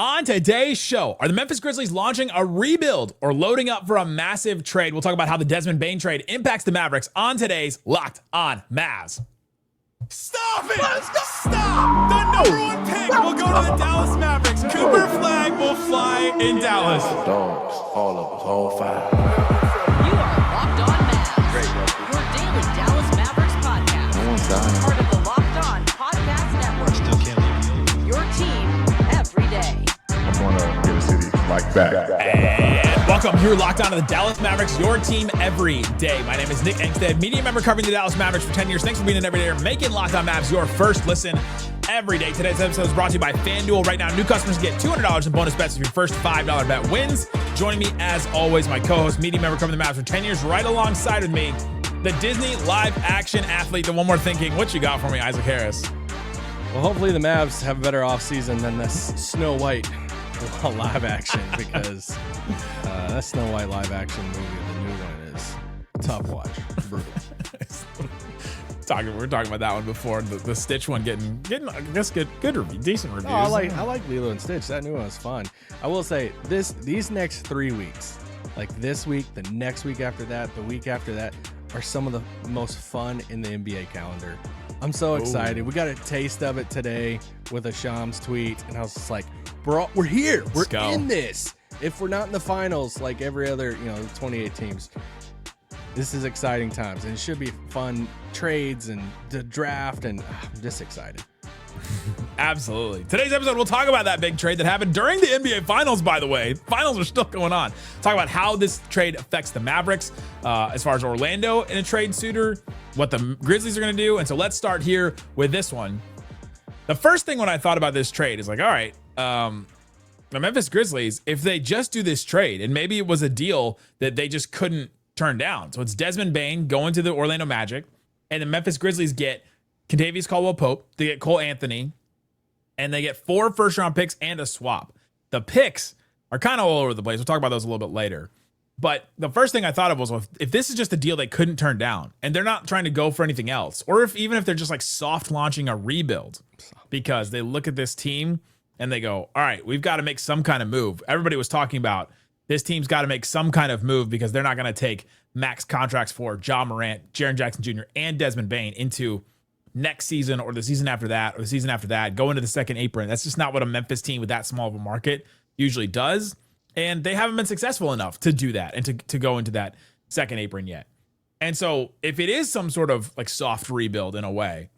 On today's show, are the Memphis Grizzlies launching a rebuild or loading up for a massive trade? We'll talk about how the Desmond Bane trade impacts the Mavericks on today's Locked On Mavs. Stop it! Let's go! Stop! The number one pick will go to the Dallas Mavericks. Cooper Flagg will fly in Dallas. Dogs, all of us, all five. You are Locked On Mavs, your daily Dallas Mavericks podcast. No one's dying. Part of the Locked On Podcast Network. Still can't leave you. Your team every day. I'm gonna get a city like that. And welcome here, Locked On to the Dallas Mavericks, your team every day. My name is Nick Angstadt, media member covering the Dallas Mavericks for 10 years. Thanks for being an everyday, making Locked On Mavs your first listen every day. Today's episode is brought to you by FanDuel. Right now, new customers get $200 in bonus bets if your first $5 bet wins. Joining me, as always, my co-host, media member covering the Mavs for 10 years, right alongside with me, the Disney live-action athlete, the one more thinking. What you got for me, Isaac Harris? Well, hopefully the Mavs have a better offseason than this Snow White live action, because that Snow White live action movie, the new one, is a tough watch. Brutal. We're talking about that one before. The Stitch one getting I guess good review, decent reviews. Oh, I like Lilo and Stitch. That new one was fun. I will say these next 3 weeks, like this week, the next week after that, the week after that, are some of the most fun in the NBA calendar. I'm so excited. We got a taste of it today with a Shams tweet, and I was just like, bro, we're here. We're in this. If we're not in the finals like every other, 28 teams, this is exciting times, and it should be fun trades and the draft, and I'm just excited. Absolutely. Today's episode, we'll talk about that big trade that happened during the NBA Finals, by the way. Finals are still going on. Talk about how this trade affects the Mavericks as far as Orlando in a trade suitor, what the Grizzlies are going to do. And so let's start here with this one. The first thing when I thought about this trade is like, all right, the Memphis Grizzlies, if they just do this trade, and maybe it was a deal that they just couldn't turn down. So it's Desmond Bane going to the Orlando Magic, and the Memphis Grizzlies get Kentavious Caldwell-Pope, they get Cole Anthony, and they get 4 first-round picks and a swap. The picks are kind of all over the place. We'll talk about those a little bit later. But the first thing I thought of was, well, if this is just a deal they couldn't turn down, and they're not trying to go for anything else, or even if they're just like soft launching a rebuild, because they look at this team and they go, all right, we've got to make some kind of move. Everybody was talking about this team's got to make some kind of move because they're not going to take max contracts for Ja Morant, Jaren Jackson Jr., and Desmond Bane into next season or the season after that or the season after that, go into the second apron. That's just not what a Memphis team with that small of a market usually does. And they haven't been successful enough to do that and to go into that second apron yet. And so if it is some sort of like soft rebuild in a way,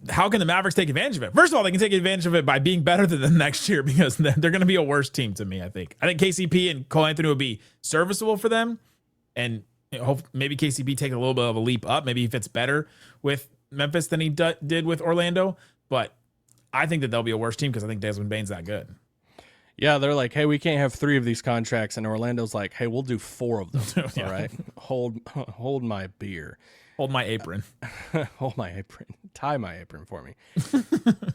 how can the Mavericks take advantage of it? First of all, they can take advantage of it by being better than them next year, because they're going to be a worse team to me, I think. I think KCP and Cole Anthony would be serviceable for them. And maybe KCP take a little bit of a leap up. Maybe he fits better with Memphis than he did with Orlando. But I think that they'll be a worse team because I think Desmond Bane's that good. Yeah, they're like, hey, we can't have 3 of these contracts, and Orlando's like, hey, we'll do 4 of them. Yeah. All right, hold my beer. Hold my apron. Hold my apron. Tie my apron for me.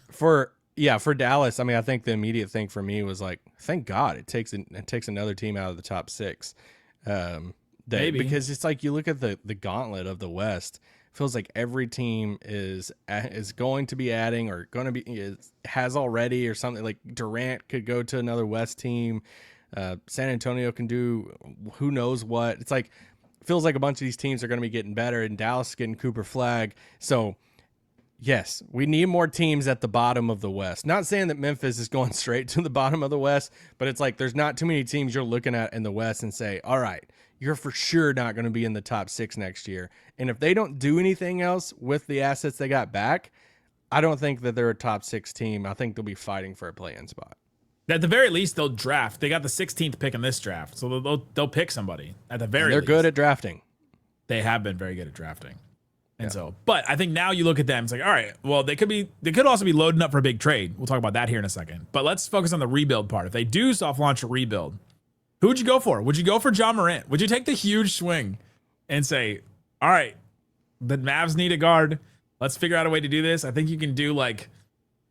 For Dallas, I mean, I think the immediate thing for me was like, thank God it takes another team out of the top 6. Maybe. Because it's like you look at the gauntlet of the West, it feels like every team is going to be adding or going to be has already or something. Like Durant could go to another West team. San Antonio can do who knows what. It's like feels like a bunch of these teams are going to be getting better, and Dallas is getting Cooper Flagg. So yes, we need more teams at the bottom of the West. Not saying that Memphis is going straight to the bottom of the West, but it's like there's not too many teams you're looking at in the West and say, all right, you're for sure not going to be in the top 6 next year. And if they don't do anything else with the assets they got back, I don't think that they're a top 6 team. I think they'll be fighting for a play-in spot. At the very least, they'll draft. They got the 16th pick in this draft, so they'll pick somebody. At the very least, they're good at drafting. They have been very good at drafting. And so, but I think now you look at them, it's like, all right, well, they could also be loading up for a big trade. We'll talk about that here in a second. But let's focus on the rebuild part. If they do soft launch a rebuild, who would you go for? Would you go for Ja Morant? Would you take the huge swing and say, all right, the Mavs need a guard. Let's figure out a way to do this. I think you can do like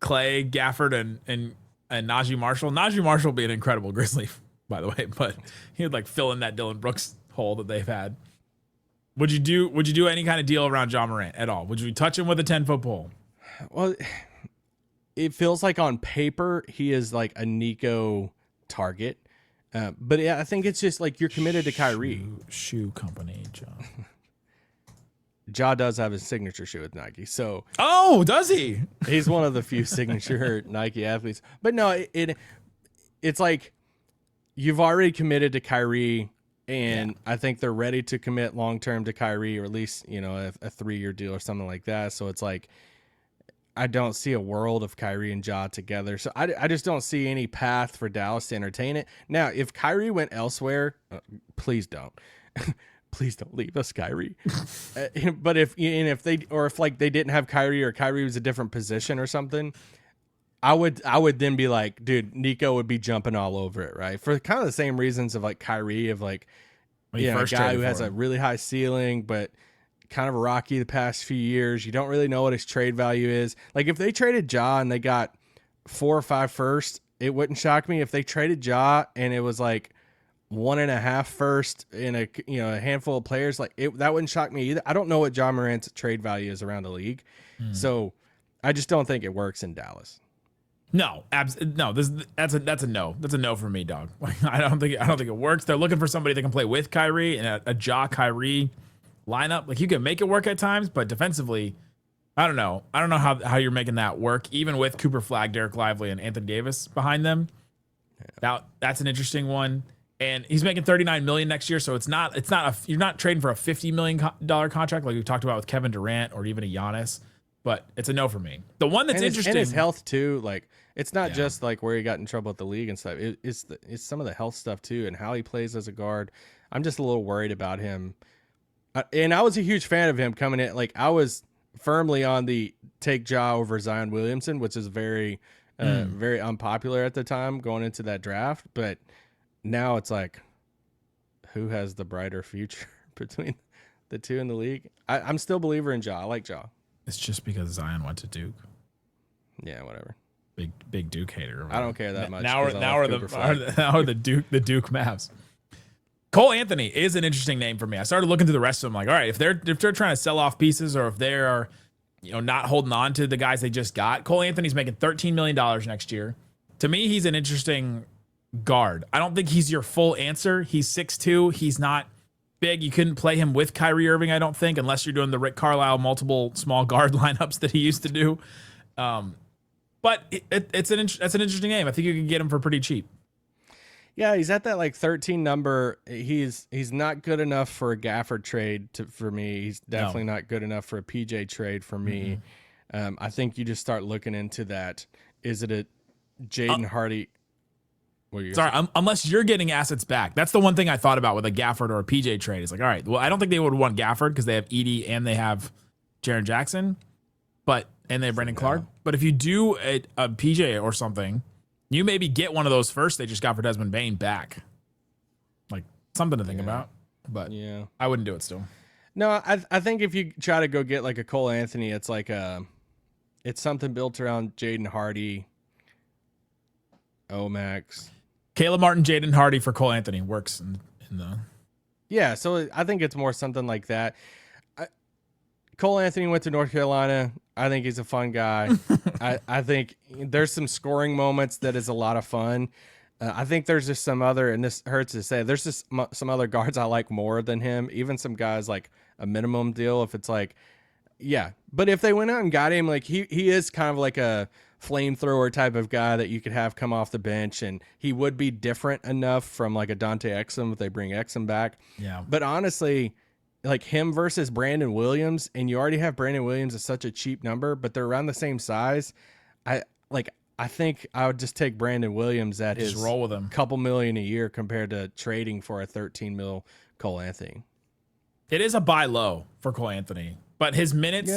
Klay, Gafford, and Najee Marshall. Najee Marshall would be an incredible Grizzly, by the way, but he would like fill in that Dillon Brooks hole that they've had. Would you do any kind of deal around Ja Morant at all? Would you touch him with a 10-foot pole? Well, it feels like on paper he is like a Nico target. But yeah, I think it's just like you're committed to Kyrie. Shoe company, John. Ja does have his signature shoe with Nike, so Oh, does he? he's one of the few signature Nike athletes. But no, it's like you've already committed to Kyrie, and I think they're ready to commit long term to Kyrie, or at least a 3-year deal or something like that. So it's like I don't see a world of Kyrie and Ja together. So I just don't see any path for Dallas to entertain it. Now, if Kyrie went elsewhere, please don't. Please don't leave us, Kyrie. But if they didn't have Kyrie, or Kyrie was a different position or something, I would then be like, dude, Nico would be jumping all over it, right? For kind of the same reasons of like Kyrie, of like, a guy who has a really high ceiling, but kind of rocky the past few years. You don't really know what his trade value is. Like if they traded Ja and they got 4 or 5 firsts, it wouldn't shock me. If they traded Ja and it was like 1.5 first in a handful of players, like that wouldn't shock me either. I don't know what Ja Morant's trade value is around the league, so I just don't think it works in Dallas. No, no. That's a no. That's a no for me, dog. Like, I don't think it works. They're looking for somebody that can play with Kyrie and a Ja Kyrie lineup. Like you can make it work at times, but defensively, I don't know. I don't know how you're making that work, even with Cooper Flagg, Dereck Lively, and Anthony Davis behind them. That's an interesting one. And he's making $39 million next year, so you're not trading for a $50 million contract like we talked about with Kevin Durant or even a Giannis. But it's a no for me. The one that's interesting, and his health too. Like it's not just like where he got in trouble with the league and stuff. It's some of the health stuff too, and how he plays as a guard. I'm just a little worried about him. And I was a huge fan of him coming in. Like I was firmly on the take Ja over Zion Williamson, which is very, very unpopular at the time going into that draft. But now it's like, who has the brighter future between the two in the league? I'm still a believer in Ja. I like Ja. It's just because Zion went to Duke. Yeah, whatever. Big Duke hater. I don't care that much. Now are the Duke Mavs. Cole Anthony is an interesting name for me. I started looking through the rest of them. Like, all right, if they're trying to sell off pieces, or if they're not holding on to the guys they just got, Cole Anthony's making $13 million next year. To me, he's an interesting guard. I don't think he's your full answer. He's 6'2". He's not big. You couldn't play him with Kyrie Irving, I don't think, unless you're doing the Rick Carlisle multiple small guard lineups that he used to do. But that's an interesting name. I think you can get him for pretty cheap. Yeah, he's at that like 13 number. He's not good enough for a Gafford trade for me. He's definitely not good enough for a PJ trade for me. I think you just start looking into that. Is it a Jaden Hardy? Unless you're getting assets back. That's the one thing I thought about with a Gafford or a PJ trade. It's like, all right, well, I don't think they would want Gafford because they have Edie and they have Jaren Jackson, and they have Brandon Clark. But if you do a PJ or something, you maybe get one of those first they just got for Desmond Bane back. Like something to think about. But yeah, I wouldn't do it still. No, I think if you try to go get like a Cole Anthony, it's like it's something built around Jaden Hardy, Omax. Caleb Martin, Jaden Hardy for Cole Anthony works in the. Yeah, so I think it's more something like that. Cole Anthony went to North Carolina. I think he's a fun guy. I think there's some scoring moments that is a lot of fun. I think there's just some other, and this hurts to say, there's just some other guards I like more than him. Even some guys like a minimum deal. If it's like, yeah, but if they went out and got him, like he is kind of like a flamethrower type of guy that you could have come off the bench, and he would be different enough from like a Dante Exum if they bring Exum back. Yeah. But honestly, like him versus Brandon Williams, and you already have Brandon Williams at such a cheap number, but they're around the same size. I think I would just take Brandon Williams at his roll with him. Couple million a year compared to trading for a 13 mil Cole Anthony. It is a buy low for Cole Anthony, but his minutes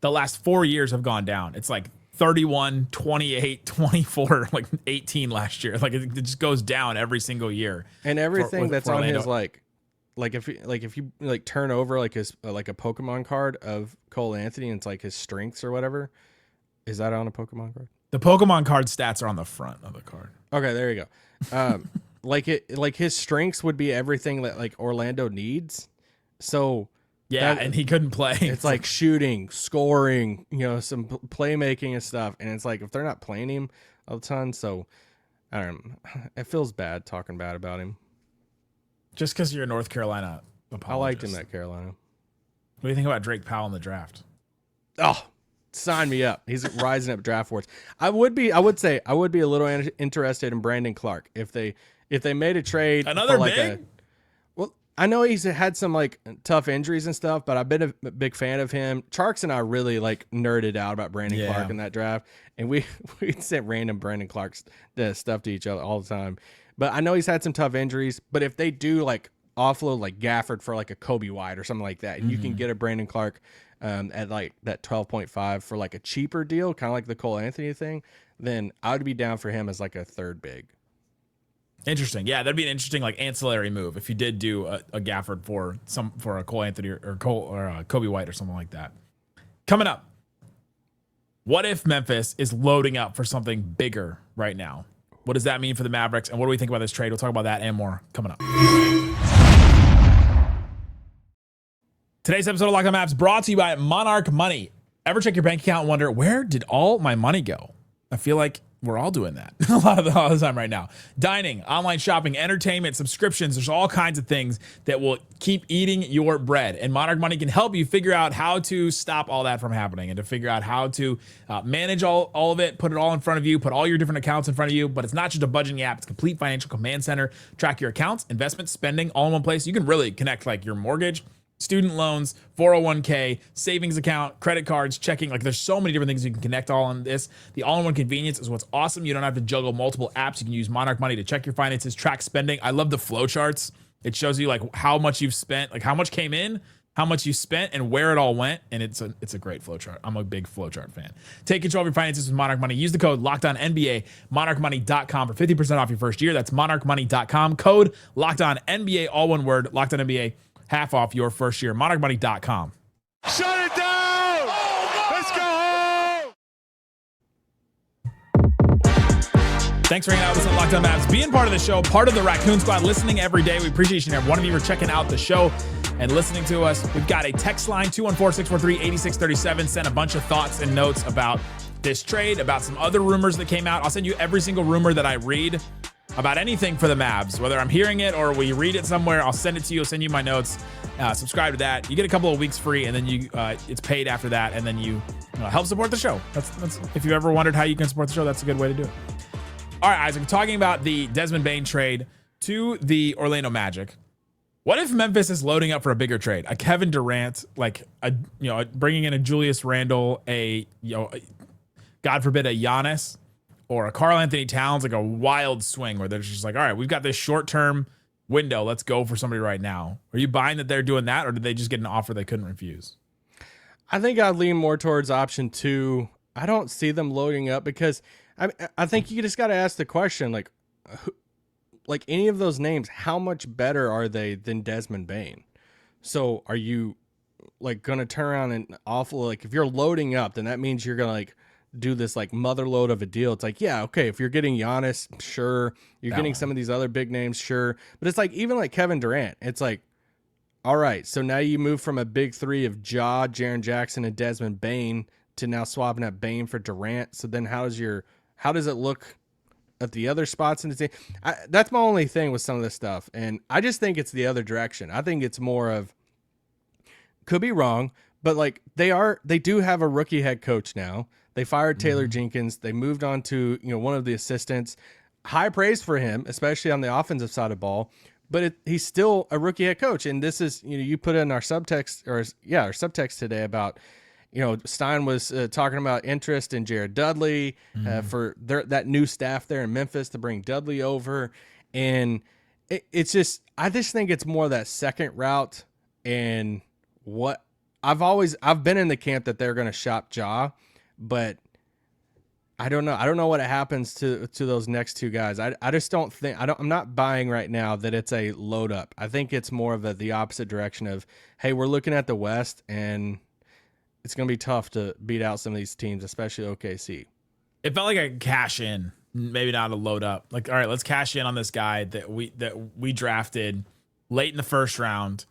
the last 4 years have gone down. It's like 31, 28, 24, like 18 last year. Like it just goes down every single year. And everything that's on his like if you turn over like his like a Pokemon card of Cole Anthony and it's like his strengths or whatever, is that on a Pokemon card? The Pokemon card stats are on the front of the card. Okay, there you go. Like his strengths would be everything that like Orlando needs. So Yeah, and he couldn't play. It's like shooting, scoring, some playmaking and stuff. And it's like if they're not playing him a ton, so I don't know. It feels bad talking bad about him. Just because you're a North Carolina apologist. I liked him at Carolina. What do you think about Drake Powell in the draft? Oh, sign me up. He's rising up draft boards. I would be a little interested in Brandon Clark if they made a trade. Another big? Well, I know he's had some like tough injuries and stuff, but I've been a big fan of him. Charks and I really like nerded out about Brandon Clark in that draft, and we sent random Brandon Clark stuff to each other all the time. But I know he's had some tough injuries. But if they do like offload like Gafford for like a Kobe White or something like that, and you can get a Brandon Clark at like that 12.5 for like a cheaper deal, kind of like the Cole Anthony thing, then I would be down for him as like a third big. Interesting. Yeah, that'd be an interesting like ancillary move if you did do a Gafford for a Cole Anthony or Kobe White or something like that. Coming up, what if Memphis is loading up for something bigger right now? What does that mean for the Mavericks? And what do we think about this trade? We'll talk about that and more coming up. Today's episode of Locked On Mavs brought to you by Monarch Money. Ever check your bank account and wonder, where did all my money go? I feel like we're all doing that a lot of the time right now. Dining, online shopping, entertainment, subscriptions. There's all kinds of things that will keep eating your bread. And Monarch Money can help you figure out how to stop all that from happening and to figure out how to manage all of it, put it all in front of you, put all your different accounts in front of you. But it's not just a budgeting app. It's a complete financial command center. Track your accounts, investments, spending all in one place. You can really connect like your mortgage, student loans, 401k, savings account, credit cards, checking. Like there's so many different things you can connect all on this. The all-in-one convenience is what's awesome. You don't have to juggle multiple apps. You can use Monarch Money to check your finances, track spending. I love the flow charts. It shows you like how much you've spent, like how much came in, how much you spent, and where it all went. And it's a great flow chart. I'm a big flow chart fan. Take control of your finances with Monarch Money. Use the code LOCKEDONNBA, monarchmoney.com for 50% off your first year. That's monarchmoney.com. Code LOCKEDONNBA, all one word, LOCKEDONNBA. Half off your first year. monarchmoney.com. Shut it down! Let's go home! Thanks for hanging out with us on Locked On Mavs, being part of the show, part of the Raccoon Squad, listening every day. We appreciate each and every one of you for checking out the show and listening to us. We've got a text line, 214-643-8637. Send a bunch of thoughts and notes about this trade, about some other rumors that came out. I'll send you every single rumor that I read about anything for the Mavs, whether I'm hearing it or we read it somewhere. I'll send it to you. I'll send you my notes. Subscribe to that. You get a couple of weeks free, and then it's paid after that, and then you help support the show. That's if you ever wondered how you can support the show, that's a good way to do it. All right, Isaac, talking about the Desmond Bane trade to the Orlando Magic. What if Memphis is loading up for a bigger trade? A Kevin Durant, like bringing in a Julius Randle, God forbid, a Giannis, or a Karl Anthony Towns, like a wild swing where they're just like, all right, we've got this short-term window. Let's go for somebody right now. Are you buying that they're doing that, or did they just get an offer they couldn't refuse? I think I'd lean more towards option 2. I don't see them loading up because I think you just got to ask the question, like any of those names, how much better are they than Desmond Bane? So are you like going to turn around and like if you're loading up, then that means you're going to like do this like mother load of a deal. It's like, yeah, okay, if you're getting Giannis, sure. You're getting some of these other big names, sure. But it's like even like Kevin Durant, it's like, all right, so now you move from a big 3 of Ja, Jaren Jackson, and Desmond Bane to now swapping out Bane for Durant. So then how does it look at the other spots in the team? That's my only thing with some of this stuff. And I just think it's the other direction. I think it's more of, could be wrong, but like they do have a rookie head coach now. They fired Taylor Jenkins. They moved on to, one of the assistants. High praise for him, especially on the offensive side of the ball. But he's still a rookie head coach. And this is, you put in our subtext today about, Stein was talking about interest in Jared Dudley for that new staff there in Memphis to bring Dudley over. And it's just, I just think it's more that second route. And what I've been in the camp that they're going to shop Ja. But I don't know. I don't know what happens to those next two guys. I just don't think I'm not buying right now that it's a load up. I think it's more of the opposite direction of, hey, we're looking at the West and it's going to be tough to beat out some of these teams, especially OKC. It felt like a cash in, maybe not a load up. Like, all right, let's cash in on this guy that we drafted late in the first round.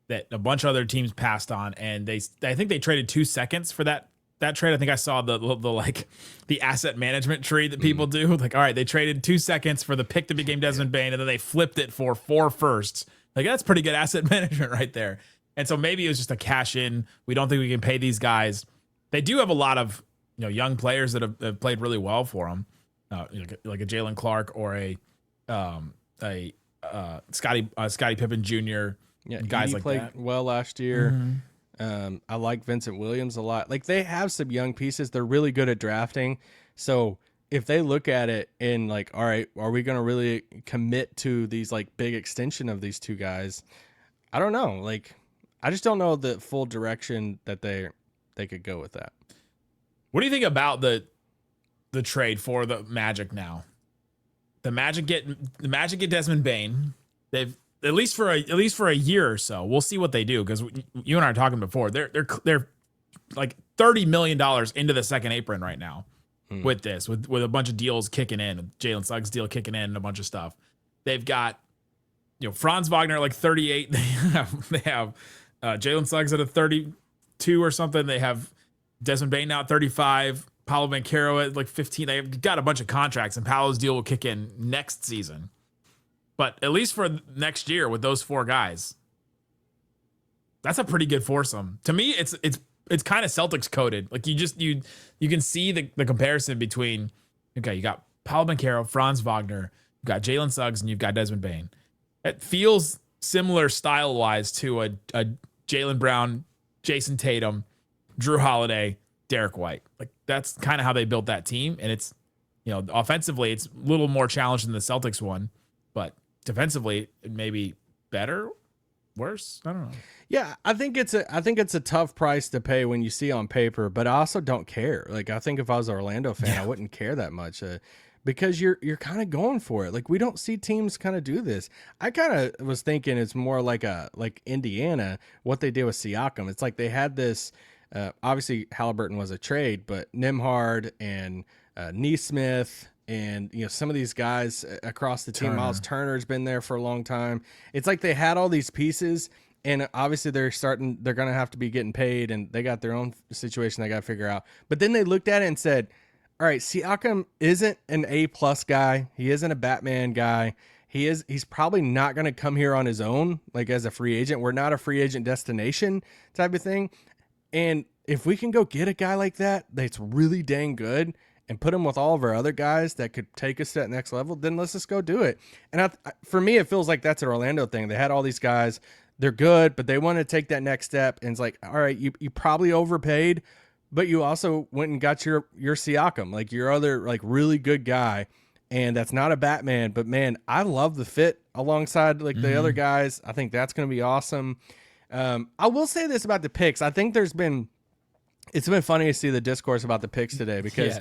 that a bunch of other teams passed on, and I think they traded 2 seconds for that trade. I think I saw the asset management tree that people do. Like, all right, they traded 2 seconds for the pick that became Desmond Bane, and then they flipped it for 4 firsts. Like, that's pretty good asset management right there. And so maybe it was just a cash in. We don't think we can pay these guys. They do have a lot of young players that have played really well for them, like a Jalen Clark or a Scottie Pippen Jr. Yeah, guys Edey like played that. well last year. I like Vincent Williams a lot. Like, they have some young pieces. They're really good at drafting. So if they look at it and like, all right, are we going to really commit to these like big extension of these 2 guys? I don't know. Like, I just don't know the full direction that they could go with that. What do you think about the trade for the Magic now? The Magic get Desmond Bane. They've at least for a year or so. We'll see what they do, because you and I are talking before. They're like $30 million into the second apron right now with this, with a bunch of deals kicking in, Jalen Suggs deal kicking in, and a bunch of stuff. They've got Franz Wagner like 38. They have Jalen Suggs at a 32 or something. They have Desmond Bane now at 35. Paolo Banchero at like 15. They've got a bunch of contracts, and Paolo's deal will kick in next season. But at least for next year with those 4 guys, that's a pretty good foursome. To me, it's kind of Celtics coded. Like, you can see the comparison between, okay, you got Paolo Banchero, Franz Wagner, you've got Jalen Suggs, and you've got Desmond Bane. It feels similar style-wise to a Jaylen Brown, Jason Tatum, Drew Holiday, Derek White. Like, that's kind of how they built that team. And it's, offensively, it's a little more challenged than the Celtics one, but defensively, it may be better, worse. I don't know. Yeah, I think it's a tough price to pay when you see on paper, but I also don't care. Like, I think if I was an Orlando fan, I wouldn't care that much. Because you're kind of going for it. Like, we don't see teams kind of do this. I kind of was thinking it's more like Indiana, what they did with Siakam. It's like they had this, obviously Halliburton was a trade, but Nembhard and Neesmith and some of these guys across the team. Miles Turner's been there for a long time. It's like they had all these pieces, and obviously they're going to have to be getting paid, and they got their own situation they got to figure out. But then they looked at it and said, all right, Siakam isn't an A+ guy. He isn't a Batman guy. He's probably not going to come here on his own, like as a free agent. We're not a free agent destination type of thing. And if we can go get a guy like that's really dang good and put him with all of our other guys that could take us to that next level, then let's just go do it. And for me, it feels like that's an Orlando thing. They had all these guys. They're good, but they want to take that next step. And it's like, all right, you probably overpaid, but you also went and got your Siakam, like your other like really good guy, and that's not a Batman. But man, I love the fit alongside like the other guys. I think that's going to be awesome. I will say this about the picks. I think it's been funny to see the discourse about the picks today, because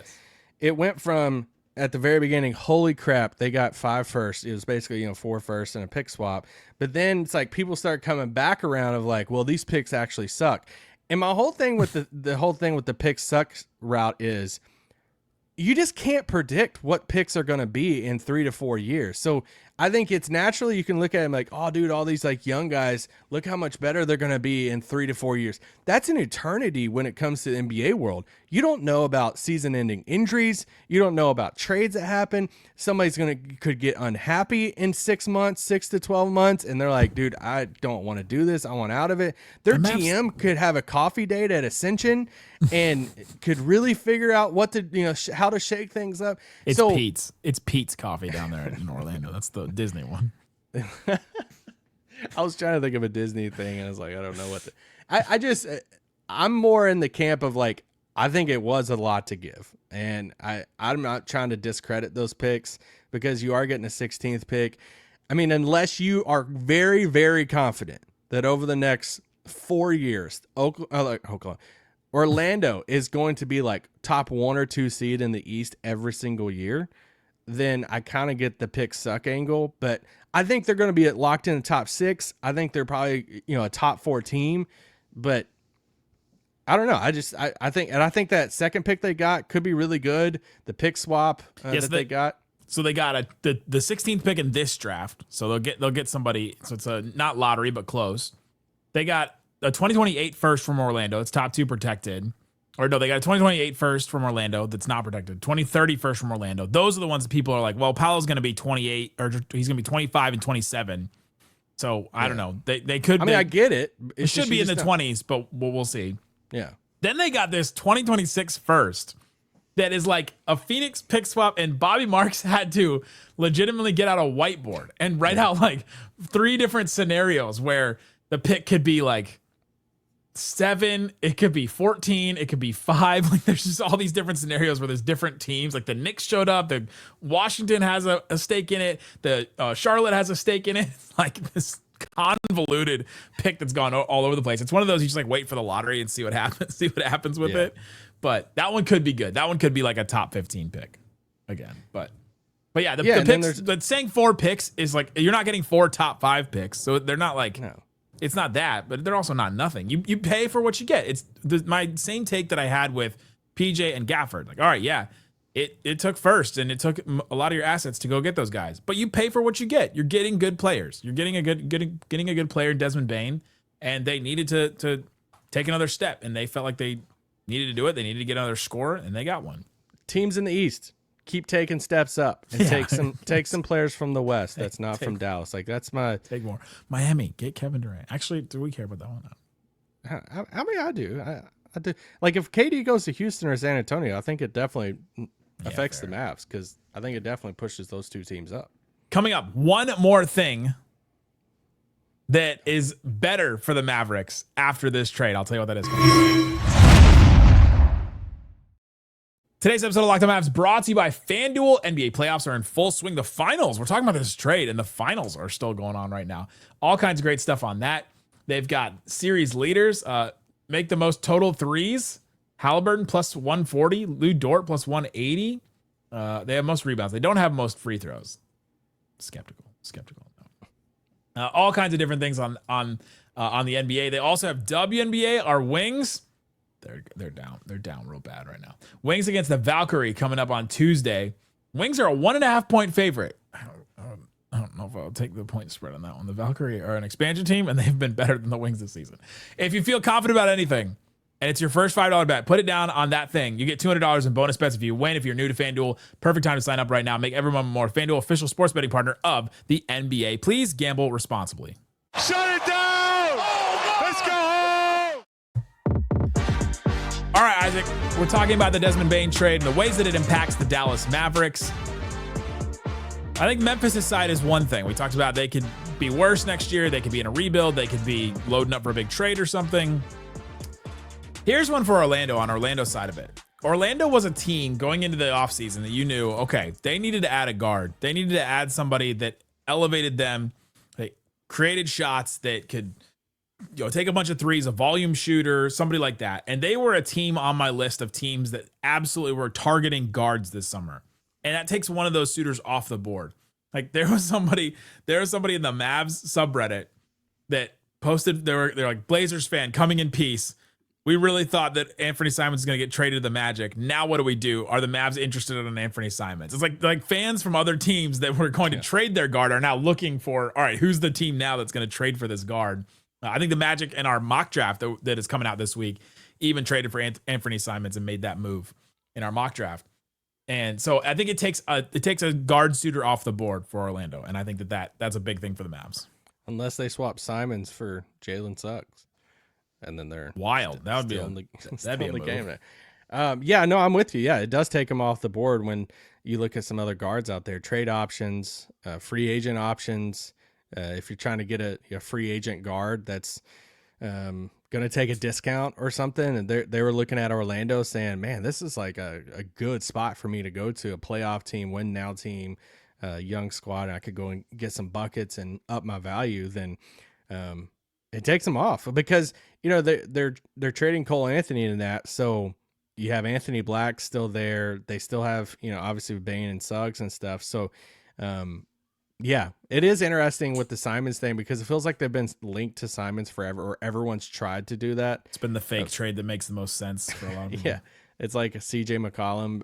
it went from at the very beginning, holy crap, they got 5 firsts. It was basically 4 firsts and a pick swap. But then it's like people start coming back around of like, well, these picks actually suck. And my whole thing with the whole thing with the pick sucks route is you just can't predict what picks are going to be in 3 to 4 years. So I think it's naturally you can look at them like, oh, dude, all these like young guys, look how much better they're going to be in 3 to 4 years. That's an eternity when it comes to the NBA world. You don't know about season-ending injuries. You don't know about trades that happen. Somebody's could get unhappy in 6 months, 6 to 12 months, and they're like, dude, I don't want to do this. I want out of it. Their GM could have a coffee date at Ascension and could really figure out what to, how to shake things up. It's Pete's. It's Pete's Coffee down there in Orlando. That's the Disney one. I was trying to think of a Disney thing, and I was like, I don't know what I'm more in the camp of like, I think it was a lot to give. And I'm not trying to discredit those picks because you are getting a 16th pick. I mean, unless you are very, very confident that over the next 4 years, Orlando is going to be like top 1 or 2 seed in the East every single year, then I kind of get the pick suck angle. But I think they're going to be locked in the top 6. I think they're probably, a top 4 team, but I don't know. I think that second pick they got could be really good. The pick swap they got. So they got the 16th pick in this draft. So they'll get somebody. So it's a not lottery, but close. They got a 2028 first from Orlando. It's top 2 protected. Or no, they got a 2028 first from Orlando that's not protected. 2030 first from Orlando. Those are the ones that people are like, well, Paolo's going to be 28 or he's going to be 25 and 27. So I don't know. They could. I mean, I get it. It should be in the 20s, but we'll see. Yeah. Then they got this 2026 first that is like a Phoenix pick swap, and Bobby Marks had to legitimately get out a whiteboard and write out like 3 different scenarios where the pick could be like 7, it could be 14, it could be 5. Like there's just all these different scenarios where there's different teams. Like the Knicks showed up, the Washington has a stake in it, the Charlotte has a stake in it. Like this convoluted pick that's gone all over the place. It's one of those you just like wait for the lottery and see what happens. See what happens with it. But that one could be good. That one could be like a top 15 pick again. But yeah, the picks. But saying 4 picks is like you're not getting 4 top 5 picks, so they're not like. No. It's not that, but they're also not nothing. You pay for what you get. It's my same take that I had with PJ and Gafford. Like, all right, yeah, it took first, and it took a lot of your assets to go get those guys. But you pay for what you get. You're getting good players. You're getting a good player, Desmond Bane, and they needed to take another step, and they felt like they needed to do it. They needed to get another score, and they got one. Teams in the East keep taking steps up and take some players from the West. That's not from Dallas. Like that's my take more. Miami, get Kevin Durant. Actually, do we care about that one? I mean, I do. I do. Like if KD goes to Houston or San Antonio, I think it definitely affects the Mavs because I think it definitely pushes those 2 teams up. Coming up, one more thing that is better for the Mavericks after this trade. I'll tell you what that is. Today's episode of Locked On Mavs brought to you by FanDuel. NBA playoffs are in full swing. The finals, we're talking about this trade, and the finals are still going on right now. All kinds of great stuff on that. They've got series leaders. Make the most total threes. Halliburton plus 140. Lou Dort plus 180. They have most rebounds. They don't have most free throws. Skeptical. All kinds of different things on the NBA. They also have WNBA, our Wings. They're down. They're down real bad right now. Wings against the Valkyrie coming up on Tuesday. Wings are a 1.5 point favorite. I don't know if I'll take the point spread on that one. The Valkyrie are an expansion team, and they've been better than the Wings this season. If you feel confident about anything, and it's your first $5 bet, put it down on that thing. You get $200 in bonus bets if you win. If you're new to FanDuel, perfect time to sign up right now. Make every moment more. FanDuel, official sports betting partner of the NBA. Please gamble responsibly. Shut it down! Let's go home! All right, Isaac, we're talking about the Desmond Bane trade and the ways that it impacts the Dallas Mavericks. I think Memphis' side is one thing. We talked about they could be worse next year. They could be in a rebuild. They could be loading up for a big trade or something. Here's one for Orlando on Orlando's side of it. Orlando was a team going into the offseason that you knew, okay, they needed to add a guard. They needed to add somebody that elevated them. They created shots that could take a bunch of threes, a volume shooter, somebody like that. And they were a team on my list of teams that absolutely were targeting guards this summer. And that takes one of those suitors off the board. Like there was somebody in the Mavs subreddit that posted, they're like, Blazers fan coming in peace. We really thought that Anthony Simons is going to get traded to the Magic. Now what do? Are the Mavs interested in Anthony Simons? It's like fans from other teams that were going to trade their guard are now looking for, all right, who's the team now that's going to trade for this guard? I think the Magic in our mock draft that is coming out this week even traded for Anthony Simons and made that move in our mock draft. And so I think it takes a guard suitor off the board for Orlando, and I think that's a big thing for the Mavs. Unless they swap Simons for Jalen Suggs, and then they're wild. That would be that'd be a game. Yeah, no, I'm with you. Yeah, it does take them off the board when you look at some other guards out there, trade options, free agent options. If you're trying to get a free agent guard that's going to take a discount or something, and they were looking at Orlando saying, man, this is like a good spot for me to go to, a playoff team, win now team, young squad, and I could go and get some buckets and up my value, then it takes them off because, they're trading Cole Anthony in that. So you have Anthony Black still there. They still have, obviously Bane and Suggs and stuff. So, yeah, it is interesting with the Simons thing because it feels like they've been linked to Simons forever, or everyone's tried to do that. It's been the fake trade that makes the most sense for a lot of people. Yeah, it's like a CJ McCollum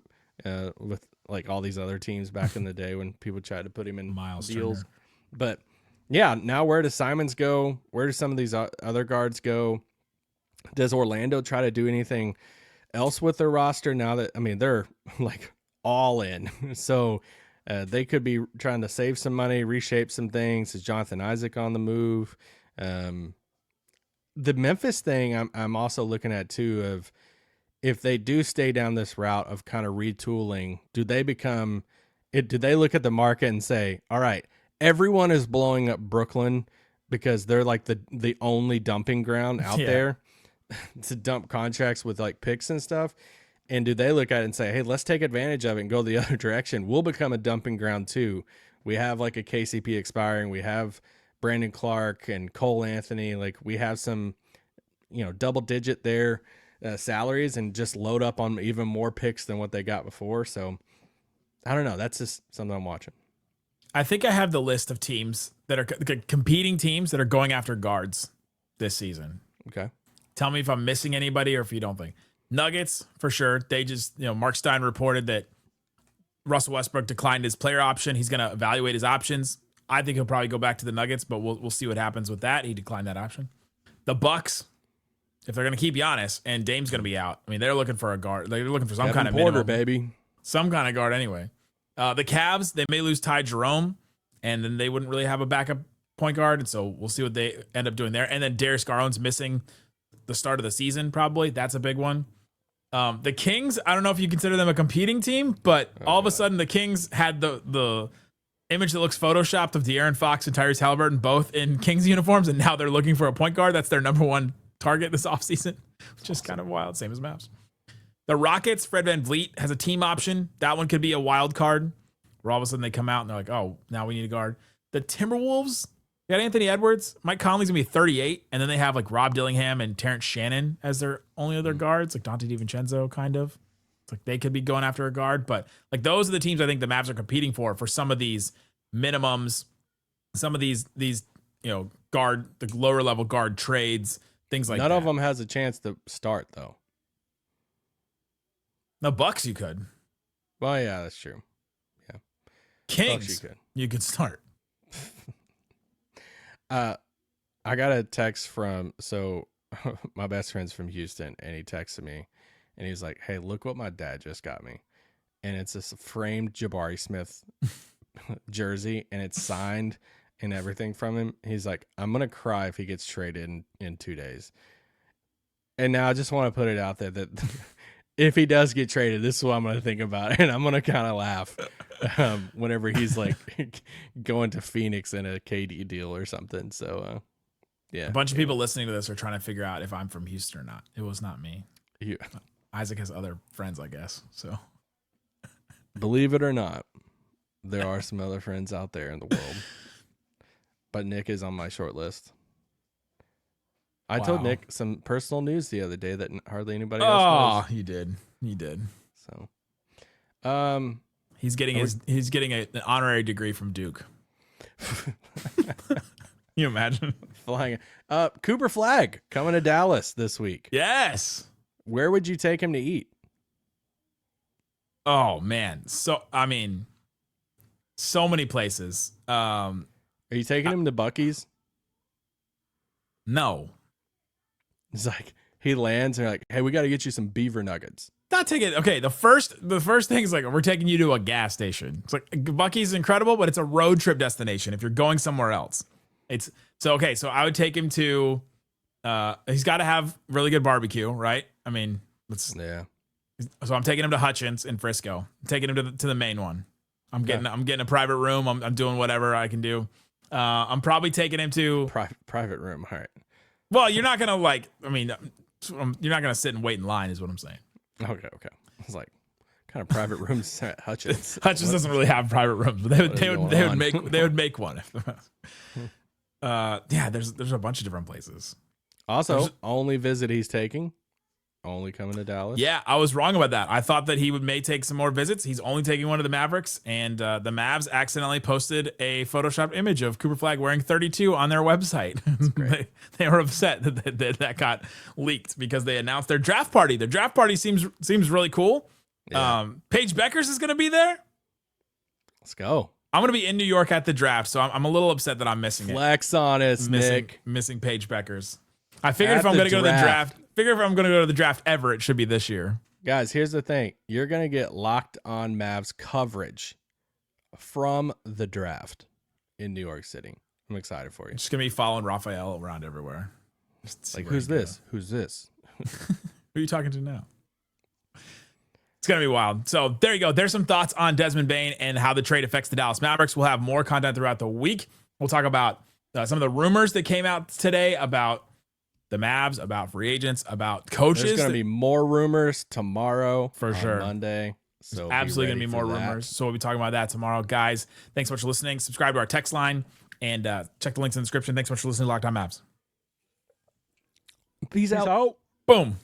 with like all these other teams back in the day when people tried to put him in Miles deals. Turner. But Yeah, now where does Simons go? Where do some of these other guards go? Does Orlando try to do anything else with their roster now that, I mean, they're like all in. So they could be trying to save some money, reshape some things. Is Jonathan Isaac on the move? The Memphis thing I'm also looking at too, of if they do stay down this route of kind of retooling, do they look at the market and say, all right, everyone is blowing up Brooklyn because they're like the only dumping ground out there to dump contracts with like picks and stuff? And do they look at it and say, hey, let's take advantage of it and go the other direction? We'll become a dumping ground too. We have like a KCP expiring. We have Brandon Clark and Cole Anthony. Like we have some, double digit there salaries, and just load up on even more picks than what they got before. So I don't know. That's just something I'm watching. I think I have the list of teams that are competing teams that are going after guards this season. Okay. Tell me if I'm missing anybody or if you don't think. Nuggets, for sure. They just, Mark Stein reported that Russell Westbrook declined his player option. He's going to evaluate his options. I think he'll probably go back to the Nuggets, but we'll see what happens with that. He declined that option. The Bucks, if they're going to keep Giannis and Dame's going to be out, I mean, they're looking for a guard. They're looking for some Kevin kind of Porter, minimum, baby. some kind of guard anyway. The Cavs, they may lose Ty Jerome, and then they wouldn't really have a backup point guard. And so we'll see what they end up doing there. And then Darius Garland's missing the start of the season, probably. That's a big one. The Kings, I don't know if you consider them a competing team, but all of a sudden the Kings had the image that looks photoshopped of De'Aaron Fox and Tyrese Halliburton both in Kings uniforms, and now they're looking for a point guard. That's their number one target this offseason, which is kind of wild, same as Mavs. The Rockets, Fred VanVleet has a team option. That one could be a wild card, where all of a sudden they come out and they're like, oh, now we need a guard. The Timberwolves, they got Anthony Edwards. Mike Conley's going to be 38, and then they have like Rob Dillingham and Terrence Shannon as their only other guards, like Dante DiVincenzo kind of. It's like they could be going after a guard, but like those are the teams I think the Mavs are competing for some of these minimums, some of these guard, the lower level guard trades, things like that. None of them has a chance to start though. The Bucks you could. Well, yeah, that's true. Yeah. Kings you could start. I got a text from my best friend's from Houston, and he texted me and he was like, hey, look what my dad just got me. And it's this framed Jabari Smith jersey, and it's signed and everything from him. He's like, I'm going to cry if he gets traded in 2 days. And now I just want to put it out there that if he does get traded, this is what I'm going to think about. And I'm going to kind of laugh whenever he's like going to Phoenix in a KD deal or something. So, yeah. A bunch of people listening to this are trying to figure out if I'm from Houston or not. It was not me. Isaac has other friends, I guess. So, believe it or not, there are some other friends out there in the world. But Nick is on my short list. I told Nick some personal news the other day that hardly anybody else knows. Oh, you did. So, he's getting an honorary degree from Duke. Can you imagine? Flying. Cooper Flagg coming to Dallas this week. Yes. Where would you take him to eat? Oh man. So many places. Are you taking him to Buc-ee's? No. It's like he lands and they're like, hey, we got to get you some beaver nuggets. Not taking. Okay, the first thing is like, we're taking you to a gas station. It's like Buc-ee's is incredible, but it's a road trip destination if you're going somewhere else. So I would take him to he's got to have really good barbecue, right? I mean, yeah. So I'm taking him to Hutchins in Frisco. I'm taking him to the main one. I'm getting a private room. I'm doing whatever I can do. I'm probably taking him to private room. All right. Well, you're not gonna you're not gonna sit and wait in line, is what I'm saying. Okay. It's like kind of private rooms at Hutchins. Hutchins doesn't really have private rooms, but they would make one. There's a bunch of different places. Also, only visit he's taking. Only coming to Dallas. Yeah, I was wrong about that. I thought that he may take some more visits. He's only taking one of the Mavericks, and the Mavs accidentally posted a photoshopped image of Cooper Flagg wearing 32 on their website. They were upset that got leaked because they announced their draft party. Their draft party seems really cool. Yeah. Paige Beckers is going to be there. Let's go. I'm going to be in New York at the draft, so I'm a little upset that I'm missing it. Flex on us, Nick. Missing Paige Beckers. I figured At if I'm the going to go to the draft. draft ever, it should be this year. Guys, here's the thing. You're going to get Locked On Mavs coverage from the draft in New York City. I'm excited for you. Just going to be following Raphael around everywhere. Like, who's this? Who's this? Who are you talking to now? It's going to be wild. So there you go. There's some thoughts on Desmond Bane and how the trade affects the Dallas Mavericks. We'll have more content throughout the week. We'll talk about some of the rumors that came out today about the Mavs, about free agents, about coaches. There's going to be more rumors tomorrow for sure. Monday. So absolutely going to be more that. rumors. So we'll be talking about that tomorrow. Guys, thanks so much for listening. Subscribe to our text line and check the links in the description. Thanks so much for listening to Locked On Mavs. Peace out. Boom.